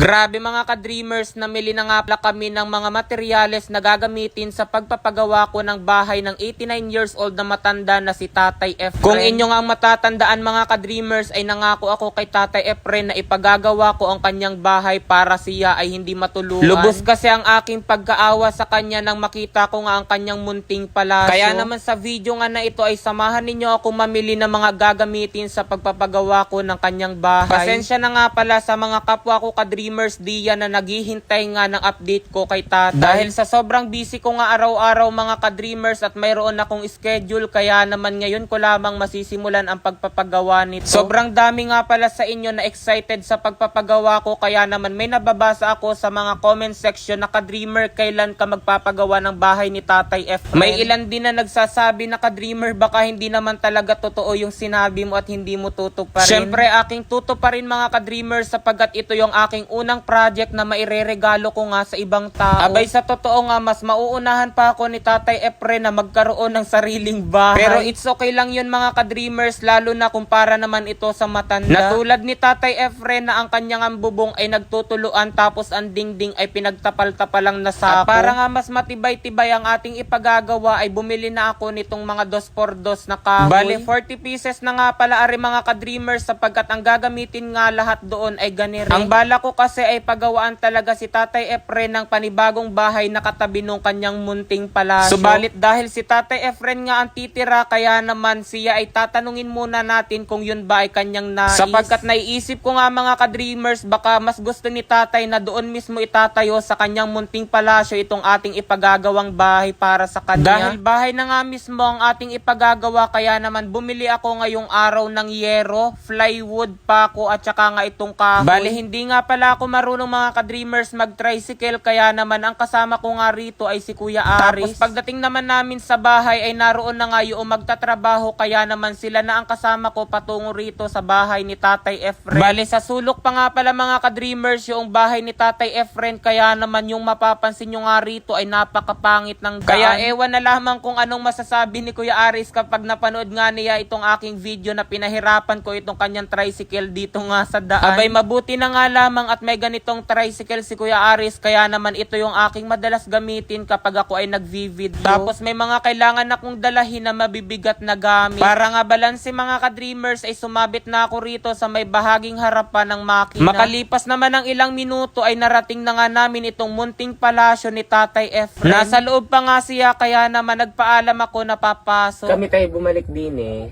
Grabe mga ka-dreamers, namili na nga pala kami ng mga materyales na gagamitin sa pagpapagawa ko ng bahay ng 89 years old na matanda na si Tatay Efren. Kung inyo nga matatandaan mga ka-dreamers, ay nangako ako kay Tatay Efren na ipagagawa ko ang kanyang bahay para siya ay hindi matuluan. Lubos kasi ang aking pagkaawa sa kanya nang makita ko nga ang kanyang munting palasyo. Kaya naman sa video nga na ito ay samahan ninyo ako mamili ng mga gagamitin sa pagpapagawa ko ng kanyang bahay. Pasensya na nga pala sa mga kapwa ko ka-dreamers diyan na naghihintay nga ng update ko kay Tatay. Dahil sa sobrang busy ko nga araw-araw mga ka-dreamers at mayroon akong schedule, kaya naman ngayon ko lamang masisimulan ang pagpapagawa nito. Sobrang dami nga pala sa inyo na excited sa pagpapagawa ko, kaya naman may nababasa ako sa mga comment section na ka-dreamer, kailan ka magpapagawa ng bahay ni Tatay Efren? May ilan din na nagsasabi na ka-dreamer baka hindi naman talaga totoo yung sinabi mo at hindi mo tutuparin. Syempre aking tutuparin mga ka-dreamers sapagkat ito yung aking unang project na maireregalo ko nga sa ibang tao. Abay sa totoo nga mas mauunahan pa ako ni Tatay Efren na magkaroon ng sariling bahay. Pero it's okay lang yun mga ka-dreamers, lalo na kumpara naman ito sa matanda. Natulad ni Tatay Efren na ang kanyang bubong ay nagtutuluan tapos ang dingding ay pinagtapal-tapal lang na sako. At para nga mas matibay-tibay ang ating ipagagawa ay bumili na ako nitong mga 2x2 na kahoy. Bale 40 pieces na nga pala ari mga ka-dreamers sapagkat ang gagamitin nga lahat doon ay ganire. Ang bala ko kasi ay pagawaan talaga si Tatay Efren ng panibagong bahay na katabi nung kanyang munting palasyo. Subalit dahil si Tatay Efren nga ang titira, kaya naman siya ay tatanungin muna natin kung yun ba ay kanyang nais. Sapagkat naiisip ko nga mga ka-dreamers, baka mas gusto ni Tatay na doon mismo itatayo sa kanyang munting palasyo itong ating ipagagawang bahay para sa kanya. Dahil bahay na nga mismo ang ating ipagagawa, kaya naman bumili ako ngayong araw ng yero, plywood, pako at saka nga itong kahoy. Bale hindi nga pala ako marunong mga ka-dreamers mag-tricycle, kaya naman ang kasama ko nga rito ay si Kuya Aris. Tapos pagdating naman namin sa bahay ay naroon na nga yung magtatrabaho, kaya naman sila na ang kasama ko patungo rito sa bahay ni Tatay Efren. Bale sa sulok pa nga pala mga ka-dreamers yung bahay ni Tatay Efren, kaya naman yung mapapansin nyo nga rito ay napakapangit ng daan. Kaya ewan na lamang kung anong masasabi ni Kuya Aris kapag napanood nga niya itong aking video na pinahirapan ko itong kanyang tricycle dito nga sa daan. Abay mabuti na nga lamang at may ganitong tricycle si Kuya Aris, kaya naman ito yung aking madalas gamitin kapag ako ay nagvi-video. Tapos may mga kailangan akong dalahin na mabibigat na gamit. Para nga balanse mga ka-dreamers ay sumabit na ako rito sa may bahaging harapan ng makina. Makalipas naman ng ilang minuto ay narating na nga namin itong munting palasyo ni Tatay Efren. Nasa loob pa nga siya, kaya naman nagpaalam ako na papasok. Kami tayo bumalik din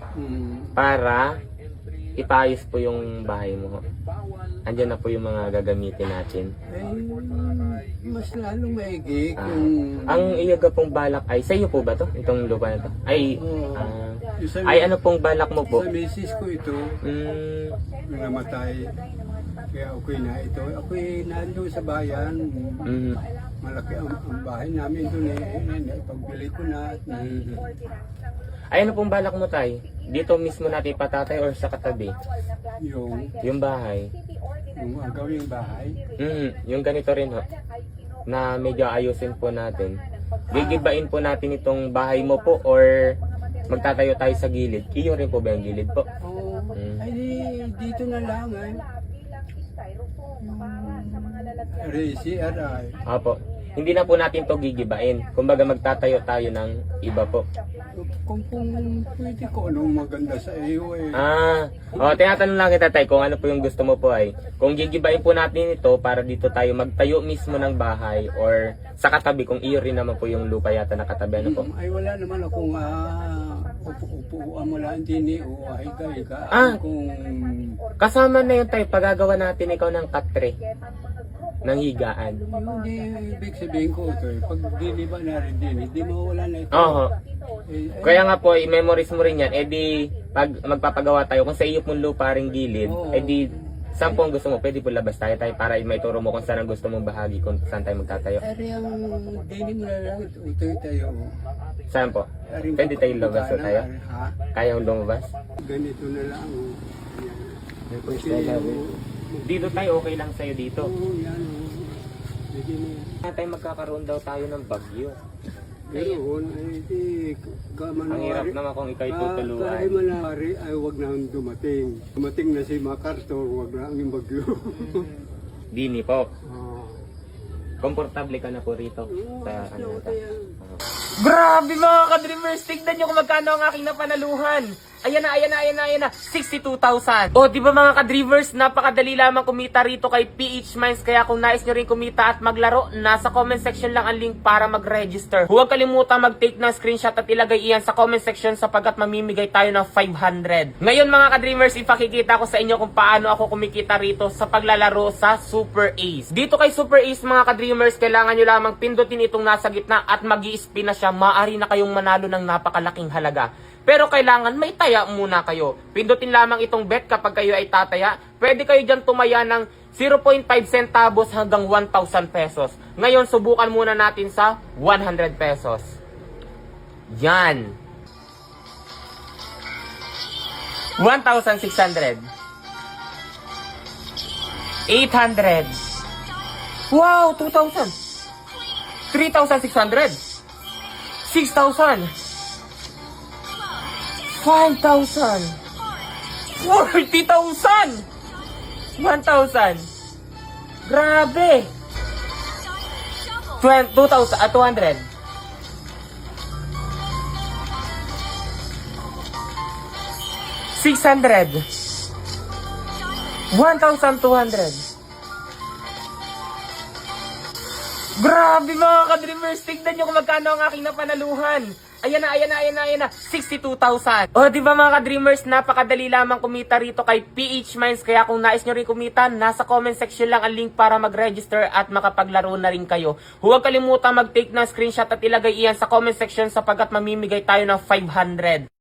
para ipaayos po yung bahay mo. Andiyan na po yung mga gagamitin natin. Ay, mas lalong maigi kung... Ang iyaga pong balak ay, sa iyo po ba to? Itong lupa na to? Ay, ay ano pong balak mo po? Sa misis ko ito, namatay. Kaya ako'y na ito. Ako'y nandun sa bayan. Malaki ang bahay namin doon ipagbili ko na. Ay ano pong balak mo tay? Dito mismo natin ipatatay or sa katabi? Yung bahay. Yung gawing bahay. Yung ganito rin ho. Na medyo ayusin po natin. Gigibain po natin itong bahay mo po or magtatayo tayo sa gilid. Iyo rin po ba yung gilid po? Oo. Ay dito na lang RCRI. Apo. Hindi na po natin to gigibain. Kumbaga magtatayo tayo ng iba po. Kung pwede ko anong maganda sa iyo Tinatanong lang kita tay kung ano po yung gusto mo po ay. Kung gigibain po natin ito para dito tayo magtayo mismo ng bahay or sa katabi kung iyo rin naman po yung lupa yata na katabi ano po. Ay wala naman akong upuan mo lang din o higa-higa. Kung kasama na yun tayo pagagawa natin ikaw ng katre ng higaan. Hindi ibig sabihin ko ito pag diliba na rin din, hindi mawala na ito. Oo. Kaya nga po, i-memories mo rin yan. Eh di, pag magpapagawa tayo, kung sa iyo pong lupa ring gilid, eh di, saan po ang gusto mo? Pwede po labas tayo para may turo mo kung saan ang gusto mong bahagi, kung saan tayo magtatayo. Ari ang dilim na lang, ito tayo. Saan po? Pwede tayo labas na tayo? Kaya yung lumabas? Ganito na lang. Dito tayo, okay lang sa'yo dito. Oo, yan. Tayo magkakaroon daw tayo ng bagyo. Pero ay di Ang hirap naman kung ikaw tutulungan. Kahit manari ay wag na dumating. Dumating na si MacArthur, wag na ang bagyo. Dini po. Oh. Komportable ka na po rito sa ano Okay. Grabe mga ka-dreamers, tignan nyo kung magkano ang aking napanaluhan. Ayan na, 62,000. O, di ba mga ka-dreamers, napakadali lamang kumita rito kay PH Mines. Kaya kung nais nyo rin kumita at maglaro, nasa comment section lang ang link para mag-register. Huwag kalimutan mag-take ng screenshot at ilagay iyan sa comment section sapagkat mamimigay tayo ng 500. Ngayon mga ka-dreamers, ipakikita ko sa inyo kung paano ako kumikita rito sa paglalaro sa Super Ace. Dito kay Super Ace mga ka-dreamers, kailangan nyo lamang pindutin itong nasa gitna at mag-i-spin na siya. Maaari na kayong manalo ng napakalaking halaga. Pero kailangan may taya muna kayo. Pindutin lamang itong bet kapag kayo ay tataya. Pwede kayo dyan tumaya ng 0.5 centavos hanggang 1,000 pesos. Ngayon, subukan muna natin sa 100 pesos. Yan. 1,600. 800. Wow, 2,000. 3,600. 6,000. 5,000. 40,000. 1,000. Grabe. 200. 600. 1,200. Grabe mga ka-dreamers, tignan nyo kung magkano ang aking napanaluhan. Ayan na, 62,000. O, di ba mga ka-dreamers, napakadali lamang kumita rito kay PH Mines. Kaya kung nais nyo rin kumita, nasa comment section lang ang link para mag-register at makapaglaro na rin kayo. Huwag kalimutan mag-take ng screenshot at ilagay iyan sa comment section sapagkat mamimigay tayo ng 500.